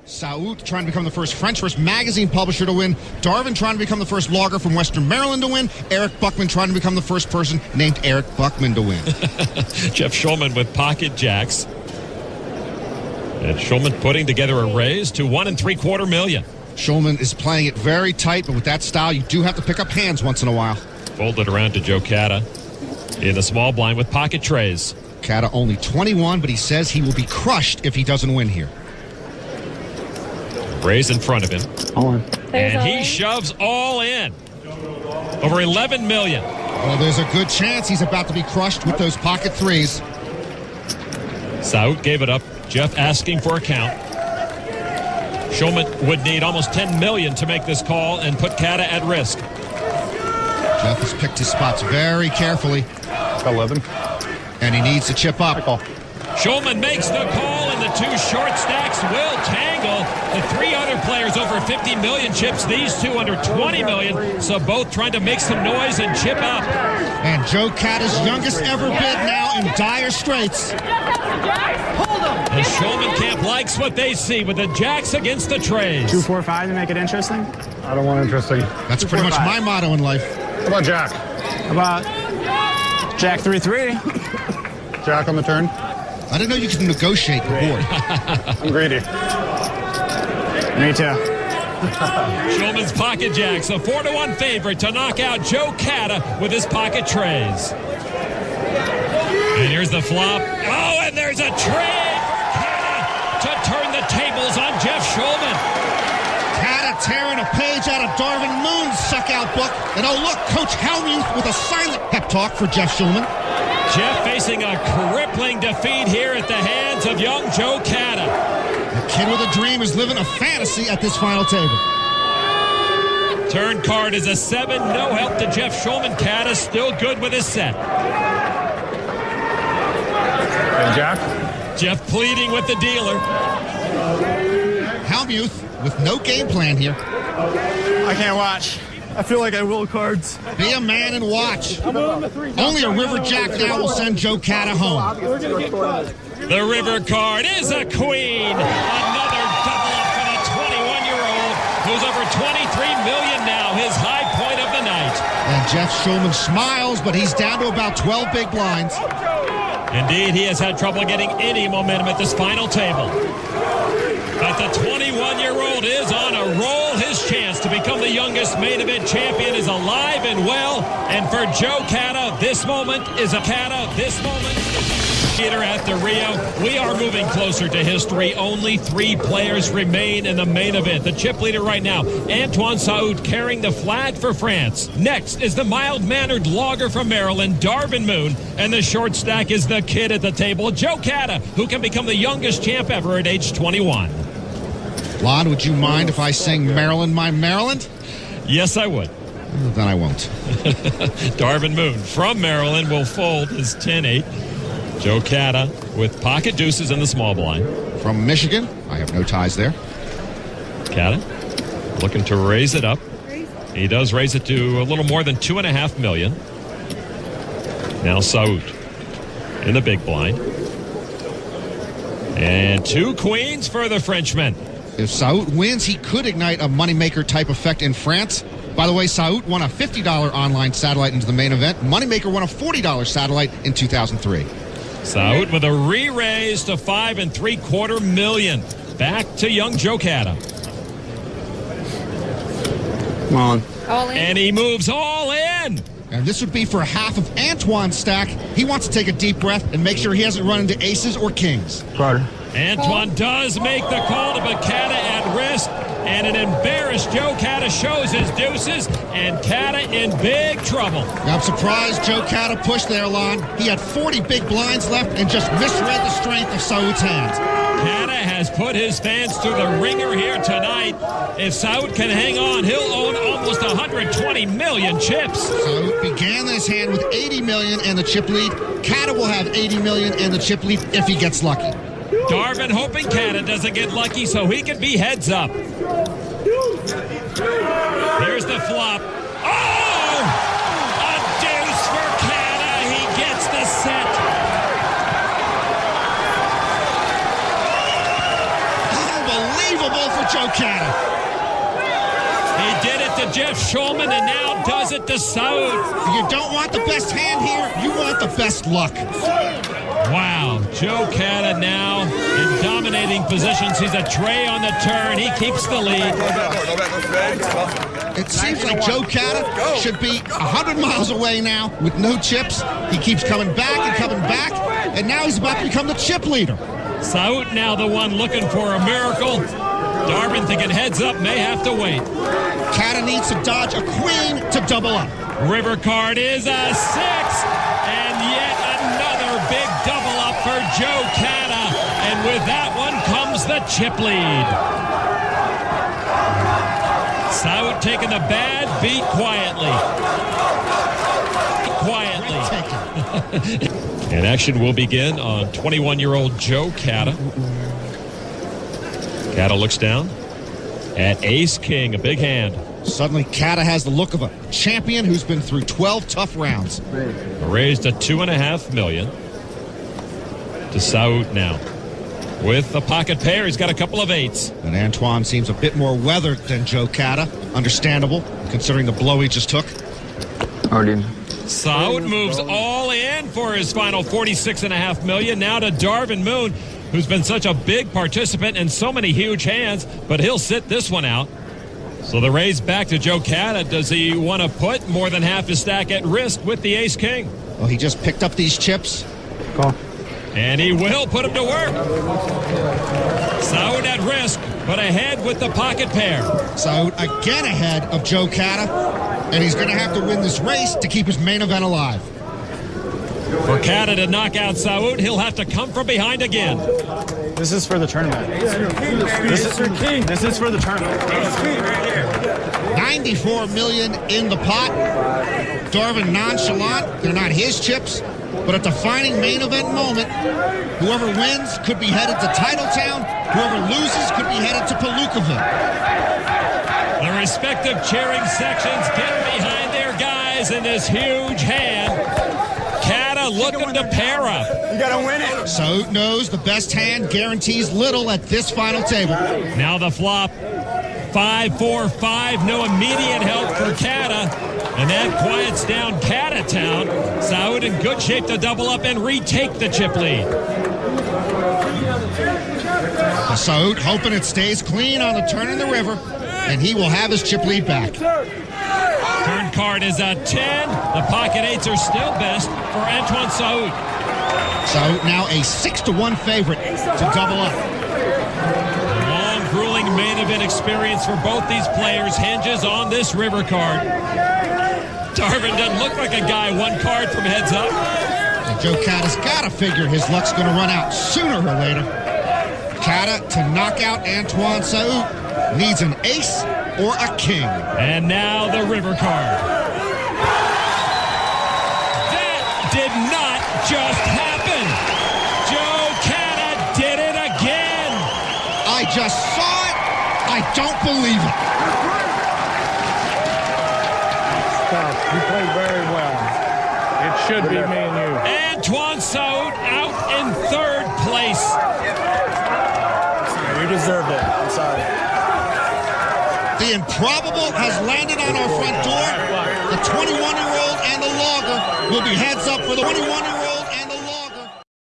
Saoud trying to become the first French first magazine publisher to win. Darvin trying to become the first logger from Western Maryland to win. Eric Buckman trying to become the first person named Eric Buckman to win. Jeff Schulman with pocket jacks. And Schulman putting together a raise to $1 3/4 million. Schulman is playing it very tight, but with that style, you do have to pick up hands once in a while. Folded around to Joe CADA in the small blind with pocket trays. CADA only 21, but he says he will be crushed if he doesn't win here. Raise in front of him. All in. And he shoves all in. Over $11 million. Well, there's a good chance he's about to be crushed with those pocket threes. Saoud gave it up. Jeff asking for a count. Schulman would need almost $10 million to make this call and put CADA at risk. Jeff has picked his spots very carefully. 11. And he needs to chip up. Schulman makes the call, and the two short stacks will tangle. The three other players over 50 million chips, these two under 20 million, so both trying to make some noise and chip up. And Joe CADA's youngest ever bid now in dire straits. The Schulman camp likes what they see with the jacks against the trays. 2, 4, 5 to make it interesting. I don't want interesting. That's pretty much my motto in life. How about Jack? How about Jack 3-3? Jack on the turn. I didn't know you could negotiate the board. I'm greedy. Me too. Schulman's pocket jacks, a 4-1 favorite to knock out Joe CADA with his pocket trays. And here's the flop. Oh, and there's a trade for CADA to turn the tables on Jeff Schulman. CADA tearing a page out of Darvin Moon's suck-out book. And oh, look, Coach Helmuth with a silent pep talk for Jeff Schulman. Jeff facing a crippling defeat here at the hands of young Joe CADA. The kid with a dream is living a fantasy at this final table. Turn card is a 7. No help to Jeff Schulman. CADA still good with his set. And Jack? Jeff pleading with the dealer. Helmuth with no game plan here. I can't watch. I feel like I will cards. Be a man and watch. Only a river jack now will send Joe CADA home. The river card is a queen. Another double up for the 21-year-old who's over 23 million now, his high point of the night. And Jeff Schulman smiles, but he's down to about 12 big blinds. Indeed, he has had trouble getting any momentum at this final table. But the 21-year-old is on a roll. His chance to become the youngest main event champion is alive and well. And for Joe CADA, this moment is a CADA. This moment theater at the Rio. We are moving closer to history. Only 3 players remain in the main event. The chip leader right now, Antoine Saoud, carrying the flag for France. Next is the mild-mannered logger from Maryland, Darvin Moon. And the short stack is the kid at the table, Joe CADA, who can become the youngest champ ever at age 21. Lon, would you mind if I sing Maryland, My Maryland? Yes, I would. Then I won't. Darvin Moon from Maryland will fold his 10-8. Joe CADA with pocket deuces in the small blind. From Michigan, I have no ties there. CADA looking to raise it up. He does raise it to a little more than $2.5 million. Now Saoud in the big blind. And 2 queens for the Frenchman. If Saoud wins, he could ignite a moneymaker type effect in France. By the way, Saoud won a $50 online satellite into the main event. Moneymaker won a $40 satellite in 2003. Saoud with a re-raise to $5 3/4 million. Back to young Joe CADA. Come on. All in. And he moves all in. And this would be for half of Antoine's stack. He wants to take a deep breath and make sure he hasn't run into aces or kings. Carter. Antoine does make the call to put CADA at risk. And an embarrassed Joe CADA shows his deuces, and CADA in big trouble. I'm surprised Joe CADA pushed there, Lon. He had 40 big blinds left and just misread the strength of Saoud's hands. CADA has put his fans through the ringer here tonight. If Saoud can hang on, he'll own almost 120 million chips. Saoud began this hand with 80 million and the chip lead. CADA will have 80 million and the chip lead if he gets lucky. Darvin hoping CADA doesn't get lucky so he can be heads up. Here's the flop. Oh! A deuce for CADA. He gets the set. Unbelievable for Joe CADA. He did it to Jeff Shulman and now does it to Saud. You don't want the best hand here. You want the best luck. Wow. Joe CADA now in dominating positions. He's a tray on the turn. He keeps the lead. It seems like Joe CADA should be 100 miles away now with no chips. He keeps coming back and coming back, and now he's about to become the chip leader. Saud now the one looking for a miracle. Darvin thinking heads up, may have to wait. CADA needs to dodge a queen to double up. River card is a 6, and yet another big double up for Joe CADA, and with that one comes the chip lead. Saud taking the bad beat quietly. And action will begin on 21-year-old Joe CADA. CADA looks down at Ace King, a big hand. Suddenly, CADA has the look of a champion who's been through 12 tough rounds. Raised to $2.5 million to Saud now. With the pocket pair, he's got a couple of 8s. And Antoine seems a bit more weathered than Joe CADA. Understandable, considering the blow he just took. Saud moves all in for his final $46.5 million. Now to Darvin Moon, who's been such a big participant in so many huge hands, but he'll sit this one out. So the raise back to Joe CADA. Does he want to put more than half his stack at risk with the Ace King? Well, he just picked up these chips. Call. And he will put him to work. Saud at risk, but ahead with the pocket pair. Saud again ahead of Joe CADA, and he's going to have to win this race to keep his main event alive. For CADA to knock out Saud, he'll have to come from behind again. This is for the tournament. This is for the tournament. $94 million in the pot. Darvin nonchalant. They're not his chips. But at the defining main event moment, whoever wins could be headed to Titletown. Whoever loses could be headed to Palookaville. The respective cheering sections get behind their guys in this huge hand. CADA looking to pair up. You gotta win it. Saud knows the best hand guarantees little at this final table. Now the flop. 5-4-5. No immediate help for CADA. And that quiets down CADA Town. Saud in good shape to double up and retake the chip lead. Saud hoping it stays clean on the turn in the river, and he will have his chip lead back. Turn card is a 10. The pocket 8s are still best for Antoine Saud. Saud now a 6-1 favorite to double up. Long, grueling main event experience for both these players hinges on this river card. Darvin doesn't look like a guy one card from heads up. And Joe CADA's got to figure his luck's going to run out sooner or later. CADA to knock out Antoine Saud needs an ace or a king. And now the river card. That did not just happen. Joe CADA did it again. I just saw it. I don't believe it. You played very well. It should be me and you. Antoine Saud out in 3rd place. You deserved it. I'm sorry. The improbable has landed on our front door. The 21-year-old and the logger will be heads up for the 21-year-old.